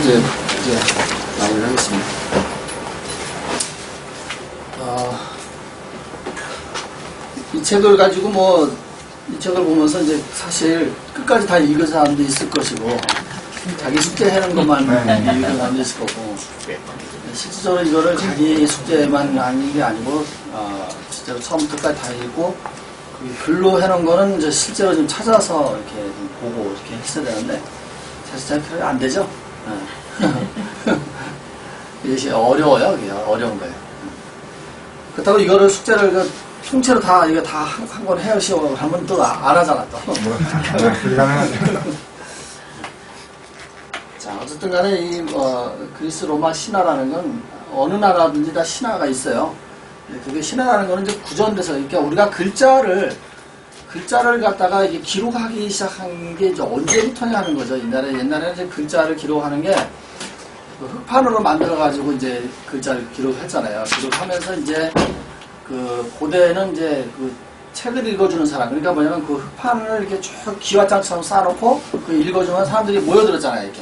이제 마무리하겠습니다. 이 책을 가지고 이 책을 보면서 이제 사실 끝까지 다 읽은 사람도 있을 것이고, 자기 숙제 해놓은 것만 읽은 사람도 있을 거고, 실질적으로 이거를 자기 숙제만 하는 게 아니고, 실제로 처음부터 끝까지 다 읽고, 글로 해놓은 거는 이제 실제로 좀 찾아서 이렇게 좀 보고 이렇게 했어야 되는데, 사실 잘 그렇게 안 되죠? 이게 어려워요, 그게. 어려운 거예요. 그렇다고 이거를 숙제를 통째로 이거 다 한 번 해오시오 하면 또 안 하잖아, 또. 불가능하죠. 자, 어쨌든 간에 이, 그리스 로마 신화라는 건 어느 나라든지 다 신화가 있어요. 그게 신화라는 거는 이제 구전돼서, 그러니까 우리가 글자를 갖다가 이게 기록하기 시작한 게 이제 언제부터냐 하는 거죠. 옛날에는 이제 글자를 기록하는 게 흑판으로 만들어가지고 이제 글자를 기록했잖아요. 기록하면서 이제 그 고대에는 이제 그 책을 읽어주는 사람, 그러니까 뭐냐면 그 흑판을 이렇게 쭉 기와장처럼 쌓아놓고 그 읽어주면 사람들이 모여들었잖아요. 이렇게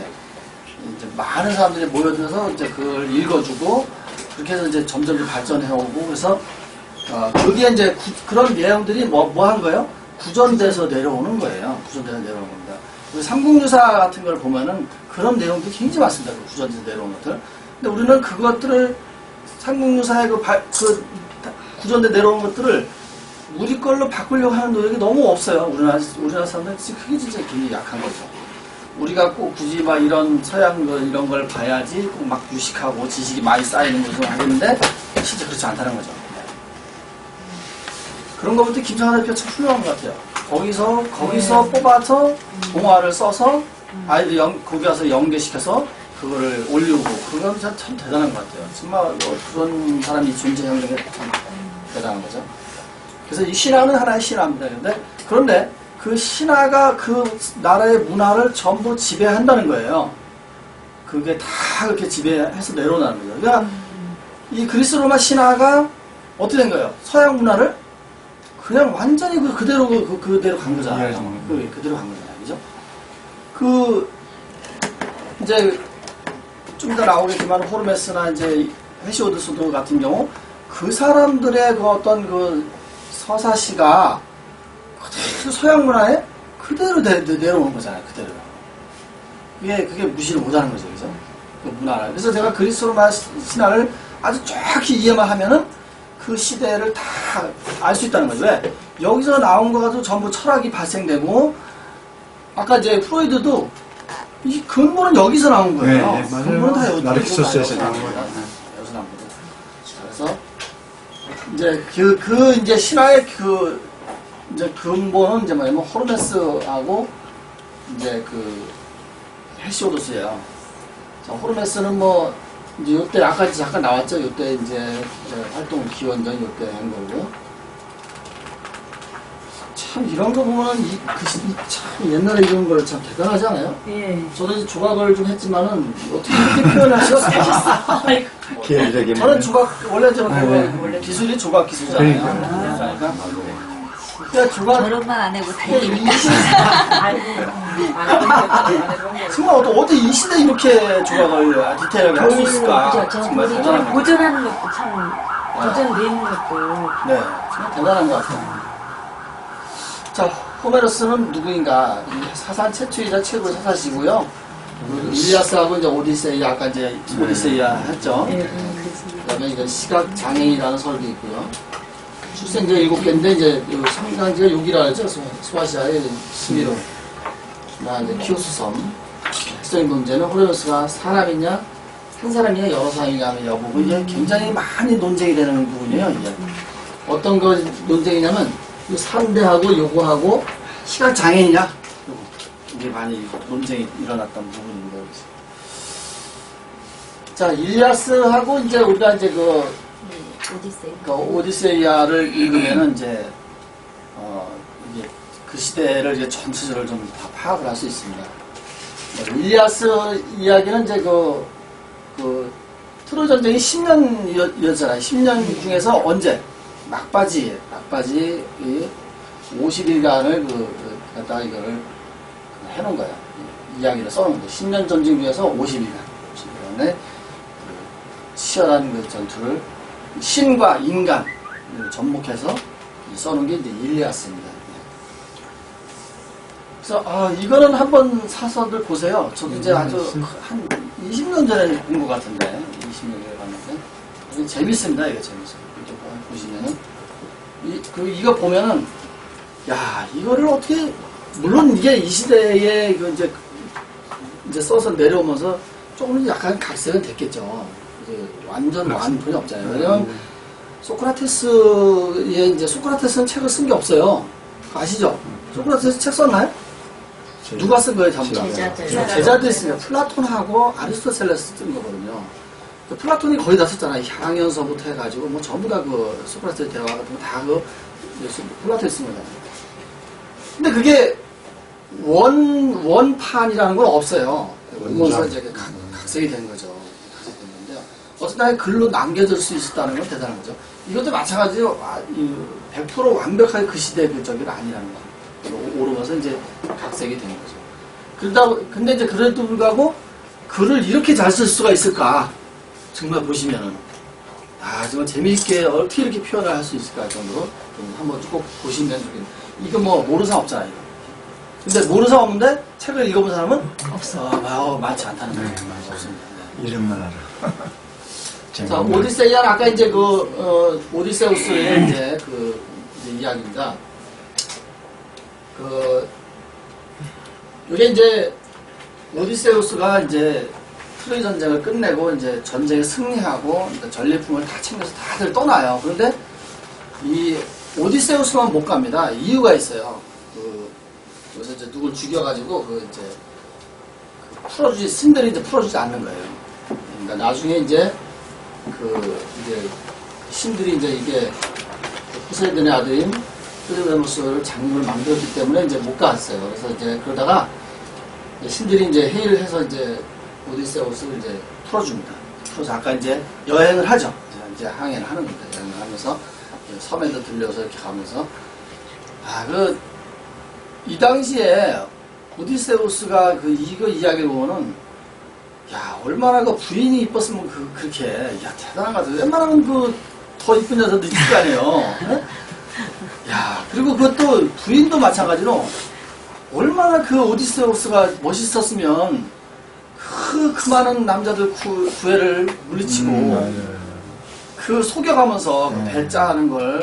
이제 많은 사람들이 모여들어서 이제 그걸 읽어주고, 그렇게 해서 이제 점점 발전해오고, 그래서 그게 이제 그런 내용들이 뭐 한 거예요? 구전돼서 내려오는 거예요. 구전돼서 내려오는 겁니다. 우리 삼국유사 같은 걸 보면은 그런 내용들이 굉장히 많습니다. 그 구전돼서 내려오는 것들. 근데 우리는 그것들을 삼국유사의 그 구전돼 내려오는 것들을 우리 걸로 바꾸려고 하는 노력이 너무 없어요. 우리나라 사람들은 그게 진짜 굉장히 약한 거죠. 우리가 꼭 굳이 막 이런 서양 이런 걸 봐야지 꼭 막 유식하고 지식이 많이 쌓이는 것을 하겠는데, 실제 그렇지 않다는 거죠. 그런 것부터 김창완 대표가 참 훌륭한 것 같아요. 거기서 뽑아서 동화를 써서 아이들 거기 와서 연계시켜서 그거를 올리고, 그건 참 대단한 것 같아요. 정말 그런 사람이 존재하는 게 참 대단한 거죠. 그래서 이 신화는 하나의 신화입니다. 그런데 그 신화가 그 나라의 문화를 전부 지배한다는 거예요. 그게 다 그렇게 지배해서 내려오는 거죠. 그러니까 이 그리스 로마 신화가 어떻게 된 거예요? 서양 문화를 그냥 완전히 그대로 간 거잖아요. 그대로 간 거잖아요. 그죠? 이제 좀 이따 나오겠지만 호르메스나 이제 헤시오도스 같은 경우 그 사람들의 그 어떤 그 서사시가 그대로 서양 문화에 그대로 내려오는 거잖아요. 그대로. 그게 무시를 못하는 거죠. 그죠? 그 문화를. 그래서 제가 그리스 로마 신화를 아주 정확히 이해만 하면은 그 시대를 다 알 수 있다는 거죠. 왜? 여기서 나온 거 가지고 전부 철학이 발생되고, 아까 이제 프로이드도 이 근본은 여기서 나온 거예요. 네, 맞아요. 근본은 다 나르키소스에서 나온 거예요. 여기서 나온 거죠. 그래서 이제 이제 신화의 이제 근본은 이제 뭐냐면 호르메스하고 이제 헤시오도스예요. 자, 호르메스는 이제 요때 아까 잠깐 나왔죠. 요때 이제 활동 기원전 요때 한 거고. 참 이런 거 보면 참 옛날에 이런 걸 참 대단하지 않아요? 예. 저도 이제 조각을 좀 했지만은 어떻게 이렇게 표현할 수가 없어요. 저는 조각 원래 원래 기술이 조각 기술이잖아요. 그러니까 조각 저런만 안 해고 정말 어떻게 이 시대에 이렇게 조각을 디테일하게 할 수 있을까? 정말 대단한 거. 고전하는 것도 참 고전되는 것도 네, 정말 대단한 것 같아요. 자, 호메로스는 누구인가? 사상 최초이자 최고의 사사시고요. 일리아스하고 이제 오디세이아, 아까 이제 오디세이아 했죠. 그 다음에 이제 시각 장애인이라는 설도 있고요. 출생지가 7개인데 이제 성장지가 6이라 하죠. 소아시아의 스미로. 이제 키오스 섬. 핵심적인 논제는 호메로스가 사람이냐, 한 사람이냐, 여러 사람이냐 하는 여부고, 이게 굉장히 많이 논쟁이 되는 부분이에요. 이게 어떤 거 논쟁이냐면 상대하고 요구하고 시각 장애이냐, 이게 많이 논쟁이 일어났던 부분입니다. 자, 일리아스하고 이제 우리가 이제 오디세이아를 읽으면은 이제 이게 그 시대를 이제 전체적으로 좀 다 파악을 할 수 있습니다. 일리아스 이야기는 이제 트로이 전쟁이 10년이었잖아요. 10년 중에서 언제? 막바지 50일간을 갖다가 이거를 해놓은 거예요. 이야기를 써놓은 거예요. 10년 전쟁 중에서 50일간. 때문에 그 치열한 그 전투를 신과 인간을 접목해서 써놓은 게 이제 일리아스입니다. 그래서 이거는 한번 사서들 보세요. 저도 이제 아주 한 20년 전에 본 것 같은데 20년 전에 봤는데 이게 재밌습니다. 이게 재밌어요. 이렇게 보시면은 이거 보면은 야 이거를 어떻게 물론 이게 이 시대에 이제 써서 내려오면서 조금 약간 각색은 됐겠죠. 이제 완전 완판이 없잖아요. 왜냐면 소크라테스의 이제 소크라테스는 책을 쓴 게 없어요. 아시죠? 소크라테스 책 썼나요? 누가 쓴 거예요, 전부 다? 제자들이 쓰니까 플라톤하고 아리스토텔레스 쓴 거거든요. 그 플라톤이 거의 다 썼잖아요. 향연서부터 해가지고 뭐 전부 다 그 소크라테스 대화 같은 거 다 그 플라톤이 쓴 거잖아요. 근데 그게 원판이라는 건 없어요. 원문서 이제 각색이 된 거죠. 각색된 건데요. 어떤 날에 글로 남겨둘 수 있었다는 건 대단한 거죠. 이것도 마찬가지로 100% 완벽하게 그 시대의 그 저기가 아니라는 거. 오르면서 이제 각색이 되는 거죠. 근데 이제 그래도 불구하고 글을 이렇게 잘 쓸 수가 있을까? 정말 보시면은 정말 재미있게 어떻게 이렇게 표현을 할 수 있을까 정도로 한번 꼭 보시면 좋겠네요. 이거 뭐 모르는 사람 없잖아요. 근데 모르는 사람 없는데 책을 읽어본 사람은 없어. 많지 않다는 거예요. 없습니다. 이름만 알아. 자, 오디세이아는 아까 이제 오디세우스의 이제 이제 이야기입니다. 이게 이제 오디세우스가 이제 트로이 전쟁을 끝내고 이제 전쟁에 승리하고 전리품을 다 챙겨서 다들 떠나요. 그런데 이 오디세우스만 못 갑니다. 이유가 있어요. 여기서 이제 누굴 죽여가지고 신들이 이제 풀어주지 않는 거예요. 그러니까 나중에 이제 이제 신들이 이제 이게 포세이돈의 아들인 프리데모스를 장님을 만들었기 때문에 이제 못 갔어요. 그래서 이제 그러다가 신들이 이제 회의를 해서 이제 오디세우스를 이제 풀어줍니다. 풀어서 아까 이제 여행을 하죠. 이제 항해를 하는 겁니다. 여행을 하면서 섬에도 들려서 이렇게 가면서 이 당시에 오디세우스가 이거 이야기를 보면은 얼마나 부인이 이뻤으면 그렇게 대단한 것 같아요. 웬만하면 더 이쁜 여자도 있을 거 아니에요. 네? 그리고 그것도 부인도 마찬가지로 얼마나 오디세우스가 멋있었으면 그 많은 남자들 구애를 물리치고 속여가면서 배짜하는 걸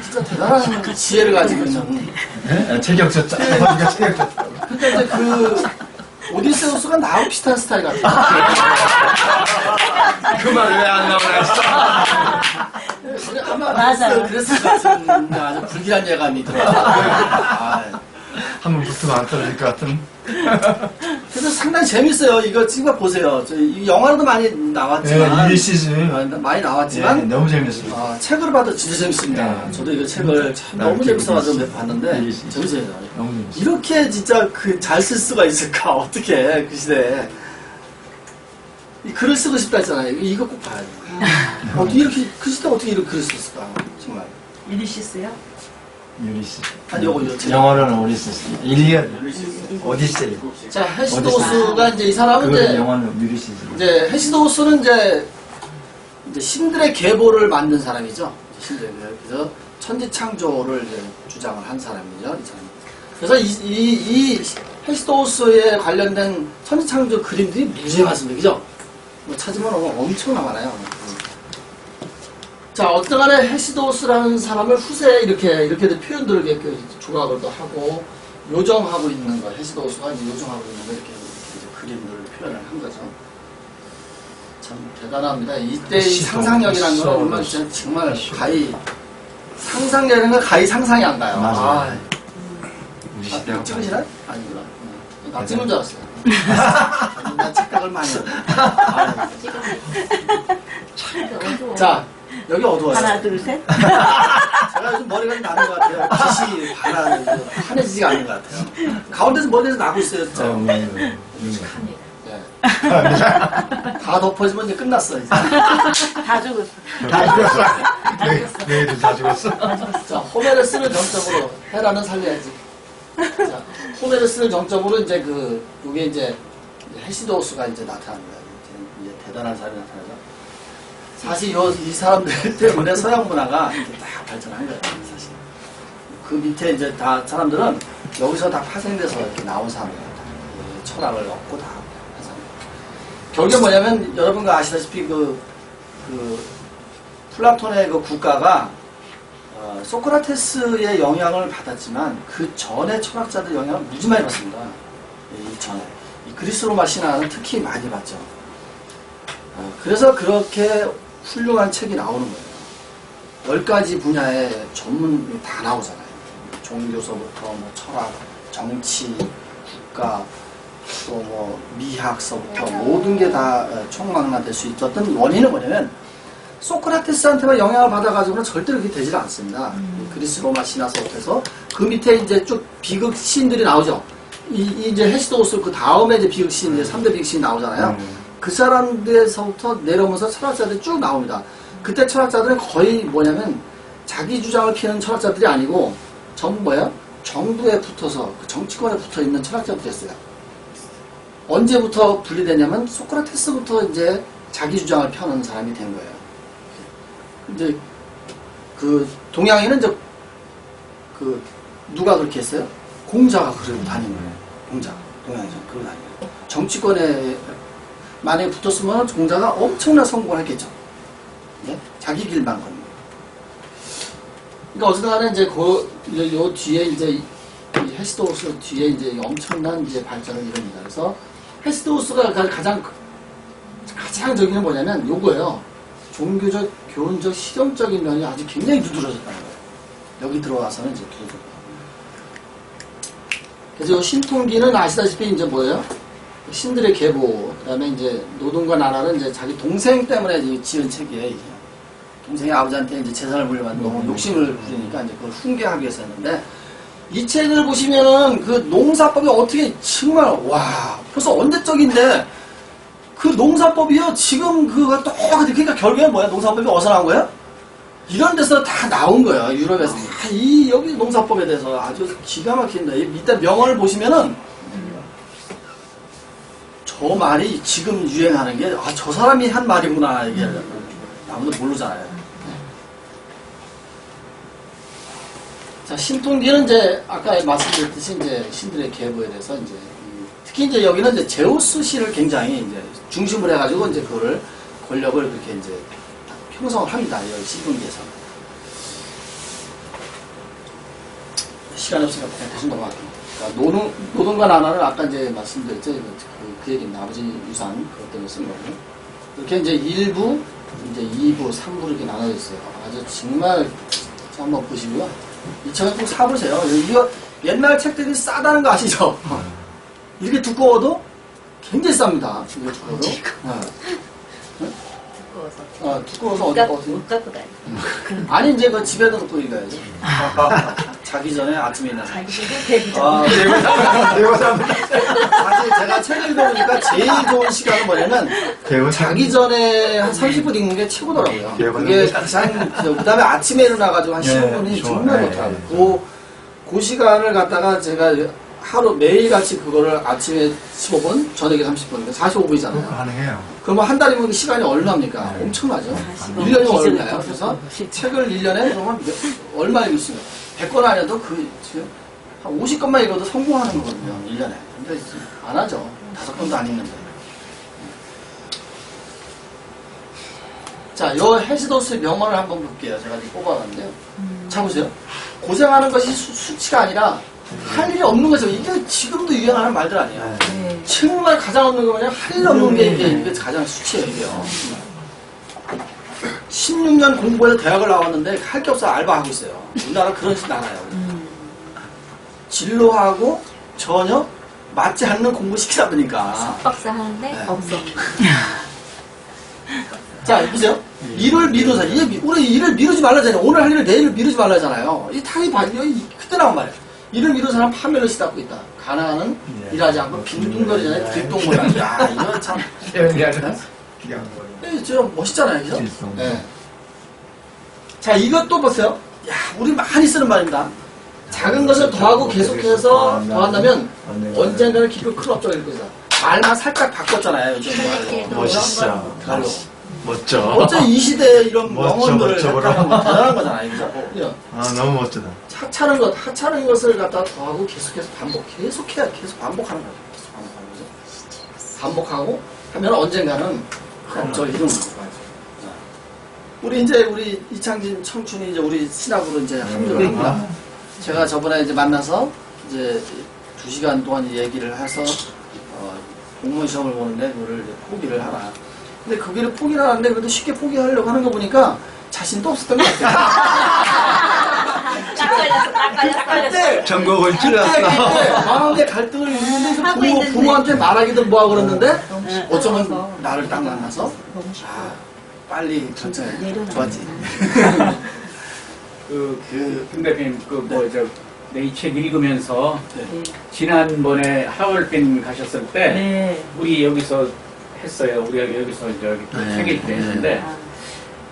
진짜 대단한 지혜를 가지고 있는 체격졌다. 근데 이제 오디세우스가 나하고 비슷한 스타일 같아요. 그 말 왜 안 나오나 했어? 아마 맞아요. 그랬을 것 같은 아주 불길한 예감이 들어요. 한번 붙으면 안 떨어질 것 같은. 그래서 상당히 재밌어요. 이거 지금 보세요. 이 영화로도 많이 나왔지만, 네, 1시즌. 많이 나왔지만, 너무 재밌어요. 책으로 봐도 진짜 재밌습니다. 저도 이거 책을 참 너무 재밌어가지고 봤는데, 재밌어요. 너무 재밌어요. 이렇게 진짜 잘 쓸 수가 있을까? 어떻게, 그 시대에. 이 글을 쓰고 싶다 했잖아요. 이거 꼭 봐야 돼요. 어떻게 이렇게, 그 시대 어떻게 이렇게 글을 썼을까? 정말. 유리시스요? 유리스. 아니, 요거. 영어로는 오리시스. 일리아드. 오디세이. 자, 헤시도스가 이제 이 사람은 그거는 이제, 영어는 유리시스. 이제 헤시도스는 이제 신들의 계보를 만든 사람이죠. 신들의 계보. 그래서 천지창조를 이제 주장을 한 사람이죠. 이 사람. 그래서 이 헤시도스에 관련된 천지창조 그림들이 무지하게 많습니다. 그죠? 뭐 찾으면 엄청 많아요. 자, 어떠간에 헤시도스라는 사람을 후세에 이렇게 표현들을 이렇게 조각을 또 하고 요정하고 있는 거, 헤시도스가 이제 요정하고 있는 거 이렇게 그림들을 표현을 한 거죠. 참 대단합니다. 이때의 상상력이라는 건 얼마나 정말 상상력이라는 건 가히 상상이 안 가요. 맞아요. 우리 아, 시대하고 찍으시나요? 아니구나. 나 찍은 줄 알았어요. 나 착각을 많이 했네. 자, 여기 어두워요. 하나, 둘, 셋. 제가 요즘 머리가 좀 나는 것 같아요. 빛이 환해지지가 않는 것 같아요. 가운데서 머리에서 나고 있어요, 진짜. 네. 다 덮어지면 이제 끝났어, 이제. 다 죽었어. 다 죽었어. 너희들 다 죽었어. 자, 호메르스를 정점으로, 헤라는 살려야지. 자, 호메르스를 정점으로 이제 요게 이제 헤시도스가 이제 나타납니다. 이제 대단한 사람이 나타나죠. 사실 이 사람들 때문에 서양 문화가 이렇게 딱 발전한 거예요, 사실. 그 밑에 이제 다 사람들은 여기서 다 파생돼서 이렇게 나온 사람들이에요. 철학을 얻고 다 한 사람. 결국에 뭐냐면 여러분가 아시다시피 그 플라톤의 그 국가가 소크라테스의 영향을 받았지만 그 전에 철학자들 영향을 무지 많이 받습니다. 이 전에. 이 그리스 로마 신화는 특히 많이 받죠. 그래서 그렇게 훌륭한 책이 나오는 거예요. 10가지 분야의 전문이 다 나오잖아요. 종교서부터 뭐 철학, 정치, 국가, 또 뭐 미학서부터 모든 게 다 총망라될 수 있었던 원인은 뭐냐면 소크라테스한테만 영향을 받아가지고는 절대로 그렇게 되질 않습니다. 그리스 로마 신화서부터 해서 그 밑에 이제 쭉 비극 시인들이 나오죠. 이제 헤시도스 그 다음에 이제 비극 시인, 이제 3대 비극 시인 나오잖아요. 그 사람들에서부터 내려오면서 철학자들이 쭉 나옵니다. 그때 철학자들은 거의 뭐냐면 자기 주장을 피우는 철학자들이 아니고 전부 뭐야? 정부에 붙어서 그 정치권에 붙어 있는 철학자들이었어요. 언제부터 분리되냐면 소크라테스부터 이제 자기 주장을 펴는 사람이 된 거예요. 이제 그 동양에는 이제 그 누가 그렇게 했어요? 공자가 그러고 다니는 거예요. 공자 동양에서 그러고 다니는 거예요. 정치권에 만약에 붙었으면 공자가 엄청난 성공을 했겠죠. 네? 자기 길만 걷는 거예요. 그러니까 어쨌든 간에 이제 요 뒤에 이제 이 헤시도스 뒤에 이제 엄청난 이제 발전을 이룹니다. 그래서 헤시도스가 가장 저기는 뭐냐면 요거예요. 종교적, 교훈적, 실용적인 면이 아주 굉장히 두드러졌다는 거예요. 여기 들어와서는 이제 두드러져. 그래서 요 신통기는 아시다시피 이제 뭐예요? 신들의 계보, 그 다음에 이제 노동과 나라는 이제 자기 동생 때문에 지은 책이에요, 이게. 동생이 아버지한테 이제 재산을 물려받는 너무 욕심을 부리니까 이제 그걸 훈계하기 위해서 했는데, 이 책을 보시면은 그 농사법이 어떻게 정말, 와, 벌써 언제적인데, 그 농사법이요, 지금 그거 똑같아. 그러니까 결국엔 뭐야? 농사법이 어디서 나온 거야? 이런 데서 다 나온 거예요, 유럽에서. 여기 농사법에 대해서 아주 기가 막힌다. 이따 명언을 보시면은, 저 말이 지금 유행하는 게, 저 사람이 한 말이구나, 이게. 아무도 모르잖아요. 자, 신통기는 이제, 아까 말씀드렸듯이 이제 신들의 계보에 대해서 이제, 특히 이제 여기는 이제 제우스 신을 굉장히 이제 중심으로 해가지고 이제 그거를 권력을 그렇게 이제 형성을 합니다. 이 신통기에서. 시간이 없으니까 그냥 대충 넘어갈게요. 그러니까 노동과 나라를 아까 이제 말씀드렸죠. 그 얘기는 아버지 유산 그것 때문에 쓴 거고. 이렇게 이제 1부, 이제 2부, 3부 이렇게 나눠져 있어요. 아주 정말 한번 보시고요. 이 책은 꼭 사보세요. 이거 옛날 책들이 싸다는 거 아시죠? 이렇게 두꺼워도 굉장히 쌉니다. 이게 두꺼워도. 두꺼워서 어디 못 갖고 다니. 아니 이제 그 집에다 놓고 읽어야지. 자기 전에 아침에 일어나. 자기 전에 사실 제가 책을 읽어보니까 제일 좋은 시간은 뭐냐면 자기 전에 한 30분 읽는 게 최고더라고요. 그게 가장 그 다음에 아침에 일어나가지고 한 15분이 정말 좋더라고요. 그 시간을 갖다가 제가 하루 매일같이 그거를 아침에 15분, 저녁에 30분, 45분이잖아요. 가능해요. 그러면 한 달이면 시간이 얼마입니까? 엄청나죠? 1년이 얼마예요? 그래서 책을 1년에 그러면 얼마 읽으시면 100권 아니어도 한 50권만 읽어도 성공하는 거거든요. 1년에. 근데 안 하죠. 5권도 안 읽는데. 자, 요 헤시도스의 명언을 한번 볼게요. 제가 이제 뽑아봤는데요. 자, 보세요. 고생하는 것이 수치가 아니라 할 일이 없는 거죠. 이게 지금도 유행하는 말들 아니에요. 정말 가장 없는 거 뭐냐면 할 일 없는 게 이게 가장 수치예요, 이게요. 16년 공부해서 대학을 나왔는데 할 게 없어 알바하고 있어요. 우리나라 그런 식 나라요. 진로하고 전혀 맞지 않는 공부 시키다 보니까. 석박사 하는데 없어. 자, 보세요. 일을 미루자. 우리 일을 미루지 말라잖아요. 오늘 할 일을 내일을 미루지 말라잖아요. 이 타이 그때 나온 말이에요. 일을 미루는 사람 파멸을 시닫고 있다. 가난은 일하지 않고 빈둥거리잖아요. 뒷동거리. 야, 이거 참. 저 멋있잖아요. 그죠? 네. 자, 이것도 보세요. 야, 우리 많이 쓰는 말입니다. 작은 것을 더하고 계속해서 더한다면 언젠가는 기쁠 큰 업적을 이룰 것이다. 말만 살짝 바꿨잖아요. 요즘 그래도 멋있어. 말로. 멋져. 어째 이 시대에 이런 멋져, 명언들을 멋져, 했다는 건 대단한 거잖아요. 그죠? 이런 너무 멋지다. 하찮은 것을 갖다 더하고 계속해서 계속해야 계속 반복하는 거죠. 계속 반복하는 거죠. 반복하고 하면 언젠가는 그냥 저 이런 거예요. 우리 이창진 청춘이 이제 우리 신학으로 이제 합류를 합니다. 제가 저번에 이제 만나서 이제 2시간 동안 얘기를 해서 공무원 시험을 보는데 그거를 이제 포기를 하라. 근데 거기를 포기를 하는데 그래도 쉽게 포기하려고 하는 거 보니까 자신도 없었던 것 같아요. 딱 걸렸어. 전국을 그때 찔렀어. 마음의 갈등을 있는데 하고 있는데. 부모한테 말하기도 뭐하고 그러는데 너무 시끄러워서. 어쩌면 나를 딱 만나서 너무 시끄러워. 빨리 결정해. 내려놔. 좋았지. 김 대표님, 내 이 책 읽으면서 네. 지난번에 하얼빈 가셨을 때 네. 우리 여기서 했어요. 우리가 여기서 저기 네. 책일 때 했는데 아,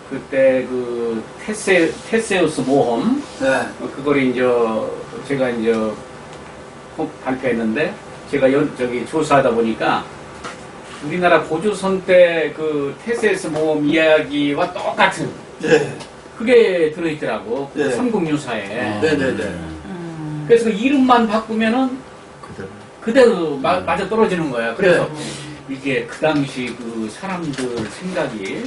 그때 그 테세우스 모험 네. 그걸 이제 제가 이제 발표했는데 제가 저기 조사하다 보니까 우리나라 고조선 때 그 테세우스 모험 이야기와 똑같은 네. 그게 들어있더라고. 네. 삼국유사에. 네네네. 그래서 그 이름만 바꾸면은 그대로. 그대로 맞아 떨어지는 거야. 그래서 네. 이게 그 당시 그 사람들 생각이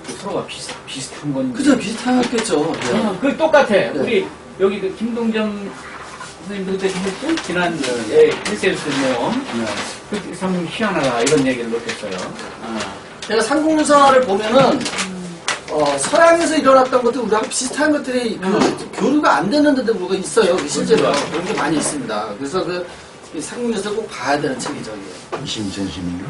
그 서로가 비슷한 건지. 그죠, 비슷하겠죠. 네. 그 똑같아. 우리 여기 그 김동점 선생님도 그때 했죠? 지난 테세우스 모험. 그 참 희한하다 이런 얘기를 못했어요. 제가 삼국유사를 보면은 서양에서 일어났던 것도 우리하고 비슷한 것들이 교류가 안 되는 데도 뭐가 있어요. 실제로 그런 게 많이 있습니다. 그래서 이 삼국유사를 꼭 봐야 되는 책이죠. 이게. 이심전심인가?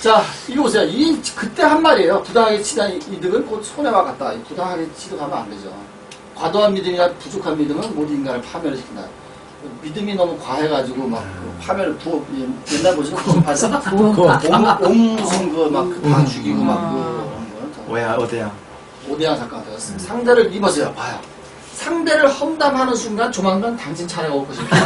자, 이거 보세요. 그때 한 말이에요. 부당하게 치다 이득은 곧 손해와 같다. 부당하게 취득하면 안 되죠. 과도한 믿음이나 부족한 믿음은 모든 인간을 파멸을 시킨다. 믿음이 너무 과해가지고 막 파멸 옛날 보시면 구속파서 옴 무슨 다 죽이고 어디야? 오대양 사건 같아요. 상대를 입어서요. 봐요. 상대를 험담하는 순간 조만간 당신 차례가 올 것입니다.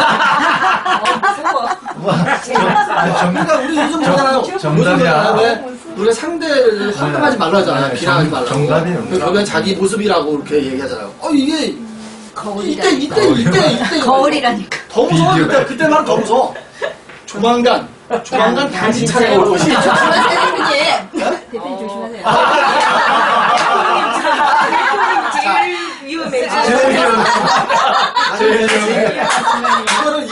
그러니까 우리 요즘 보잖아요. 정답이야. 왜 우리가 상대를 험담하지 말라 하잖아요. 비난하지 말라고. 정답이에요. 그러면 자기 모습이라고 이렇게 얘기하잖아요. 이게 거울이라니까. 이때 거울이라니까. 더 무서워. 그때만 더 무서워. 조만간 당신 차례가 올 것입니다. 조심하세요. 대표님 조심하세요. 제일 위험해.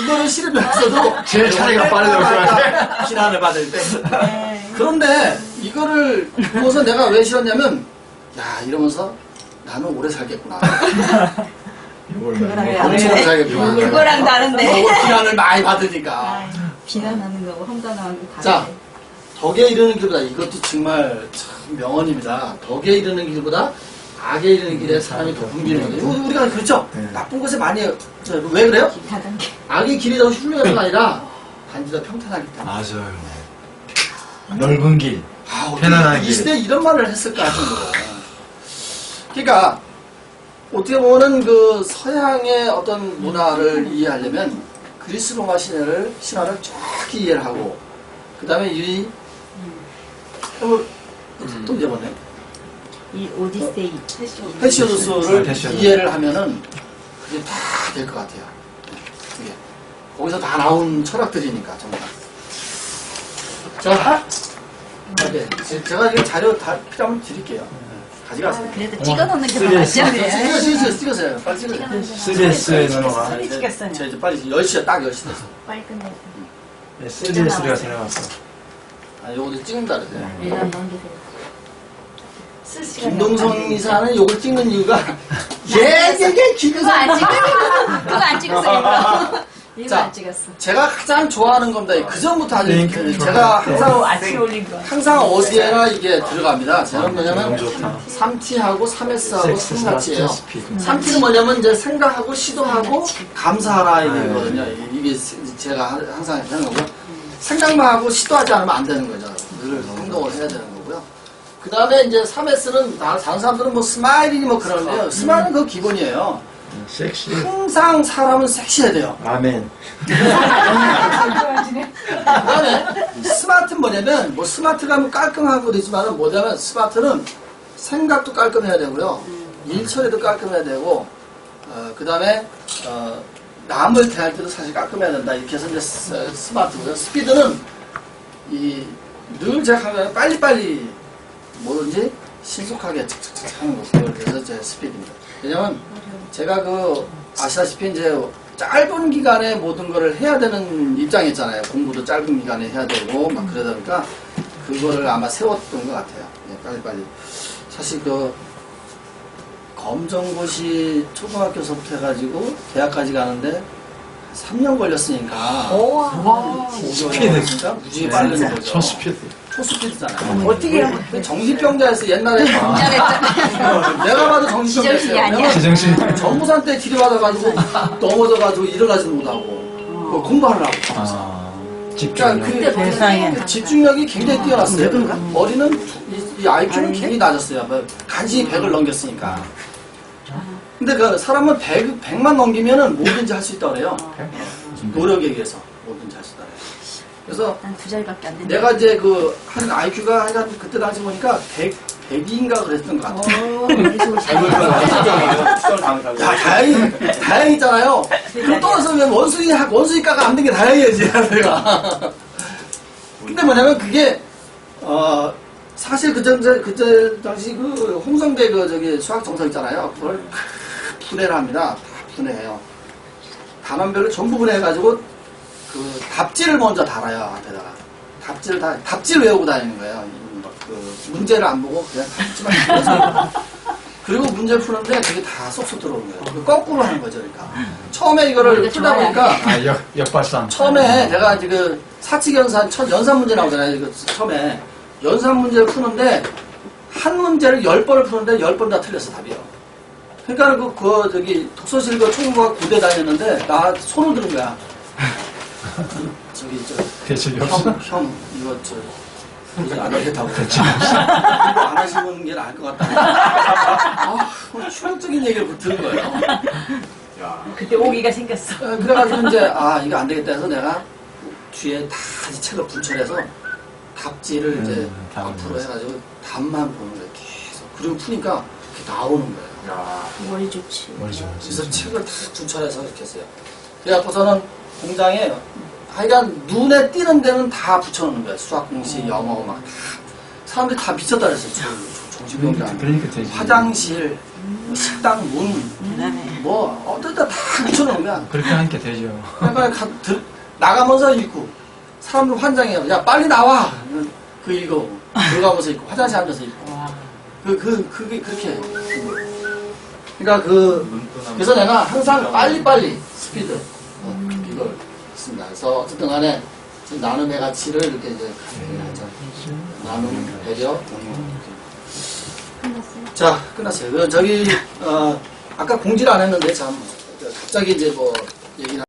이거를 싫으면서도 제 차례가 빨리 올 것 같아. 비난을 받을 때. 그런데 이거를 보고서 내가 왜 싫었냐면, 야, 이러면서 나는 오래 살겠구나. 엄청 살겠구나. 그거랑 다른데. 비난을 많이 받으니까. 비난하는 거고 험담하는 거 자, 다른데. 덕에 이르는 길보다, 이것도 정말 참 명언입니다. 덕에 이르는 길보다 악에 이르는 길에 사람이 더 붐비는 거죠. 우리가 그렇죠? 네. 나쁜 것에 많이, 왜 그래요? 다단계. 악의 길이 더 훌륭해서가 아니라 단지 더 평탄하기 때문에. 맞아요. 넓은 길. 어떻게 편안한 이 길. 시대에 이런 말을 했을까 하는 거예요. 그러니까 어떻게 보면은 그 서양의 어떤 문화를 이해하려면 그리스 로마 신화를 정확히 이해를 하고 그 다음에 또 잊어봤네. 이 오디세이. 헤시오도스를 헤시오도스. 이해를 하면은 그게 다 될 것 같아요. 그게 거기서 다 나온 철학들이니까 정말. 자, 네. 제가 이거 자료 다 필요하면 드릴게요. 가져가세요. 그래도 찍어놓는 게 더 낫죠. 찍으세요. 빨리 찍으세요. 3S에 넘어가. 소리 찍혔어요. 저 이제 빨리 10시야, 딱 10시 됐어. 빨리 끝내. 3S가 생각났어. 아, 요거도 찍는다 그러세요. 일단 넘기세요. 쓸 시간이 김동성 없는데. 이사는 요걸 찍는 이유가 얘 그거 안 찍었어. 그거 안 찍었어, 일부러. 일부러 자. 안 찍었어. 제가 가장 좋아하는 겁니다. 그 전부터 아주 링크 제가 오, 아침에 올린 거. 항상 어디에나 이게 들어갑니다. 저는 뭐냐면 너무 좋다. 3T하고 3S하고 섹스, 3가치예요. 스마트, 스피드. 3T는 뭐냐면 이제 생각하고 시도하고 감사하라 이거거든요. 이게 제가 항상 하는 거고요. 생각만 하고 시도하지 않으면 안 되는 거죠. 늘 행동을 해야 되는 거고요. 그 다음에 이제 3S는 다른 사람들은 뭐 스마일이니 뭐 그러는데요. 스마일은 그 기본이에요. 섹시. 항상 사람은 섹시해야 돼요. 아멘. 그다음에 스마트는 뭐냐면 뭐 스마트가 뭐 깔끔하고 되지만은 뭐냐면 스마트는 생각도 깔끔해야 되고요. 일처리도 깔끔해야 되고 그다음에 남을 대할 때도 사실 깔끔해야 된다. 이렇게 해서 이제 스마트고요. 스피드는 늘 제가 하면 빨리빨리 뭐든지 신속하게 착착착 하는 거. 그래서 제 스피드입니다. 왜냐면 제가 아시다시피 이제 짧은 기간에 모든 거를 해야 되는 입장이었잖아요. 공부도 짧은 기간에 해야 되고 막 그러다 보니까 그거를 아마 세웠던 것 같아요. 빨리빨리. 사실 검정고시 초등학교서부터 해가지고 대학까지 가는데 3년 걸렸으니까 스피드. 진짜 무지개 빠른 거죠. 초스피드. 초스피드잖아요. 어떻게 해요? 정신병자였어 옛날에. 잘했잖아요. 내가 봐도 정신병자였어요. 지정신이 아니야. 왜냐면 제정신. 정부산 때 들이받아가지고 넘어져가지고 일어나지도 못하고 공부하느라고. 집중력. 그러니까 세상에. 그 집중력이 굉장히 뛰어났어요. 머리는 이 IQ는 굉장히 낮았어요. 간신히 100을 넘겼으니까. 근데 그 사람은 100만 넘기면은 뭐든지 할 수 있다고 그래요. 노력에 의해서 뭐든지 할 수 있다. 그래서 난 2자리밖에 안 된다. 내가 이제 한 IQ가 하여간 그때 당시 보니까 102인가 그랬던 것 같아요. 다행이잖아요. 그럼 떨어지면 원숭이과가 안 된 게 다행이지, 내가. 근데 뭐냐면 그게, 사실 그때 당시 홍성대 수학 정석 있잖아요. 그걸 분해를 합니다. 다 분해해요. 단원별로 전부 분해해가지고 답지를 먼저 달아요, 앞에다가. 답지를 외우고 다니는 거예요. 문제를 안 보고 그냥 답지만 외워서. 그리고 문제 푸는데 그게 다 쏙쏙 들어오는 거예요. 거꾸로 하는 거죠, 그러니까. 처음에 이거를 풀다 보니까, 역발상. 처음에 내가 이제 사칙연산, 연산 문제 나오잖아요. 처음에. 연산 문제를 푸는데, 한 문제를 10번을 푸는데 10번 다 틀렸어, 답이요. 그러니까 독서실 총무가 9대 다녔는데, 나 손을 드는 거야. 대책이 없어. 형, 이거 이제 안 하겠다고. 이거 안 하시는 게 나을 것 같다. 충격적인 얘기를 들은 거예요. 그때 오기가 생겼어. 그래가지고 이제, 이거 안 되겠다 해서 내가 뒤에 다 책을 분철해서 답지를 이제 앞으로 해가지고 답만 보는 거예요. 계속. 그리고 푸니까 그게 나오는 거예요. 머리 좋지. 그래서 책을 다 분철해서 이렇게 했어요. 그래갖고서는 공장에 하여간 눈에 띄는 데는 다 붙여놓는 거예요. 수학 공식, 영어 막 다. 사람들이 다 미쳤다 그랬어요. 정신병자. 그러니까 되지. 화장실, 식당 문, 대단해. 어디다 다 붙여놓는 거야. 그렇게 하니까 되죠. 그러니까 나가면서 읽고 사람들 환장해요. 야 빨리 나와. 그 읽어. 들어가면서 읽고 화장실 앉아서 읽고. 그게 그렇게 해요. 그러니까 그래서 내가 항상 빨리빨리 스피드 이걸 했습니다. 그래서 어쨌든 간에 나눔의 가치를 이렇게 이제 나눔, 배려, 공유. 자, 끝났어요. 아까 공지를 안 했는데 참 갑자기 이제 얘기를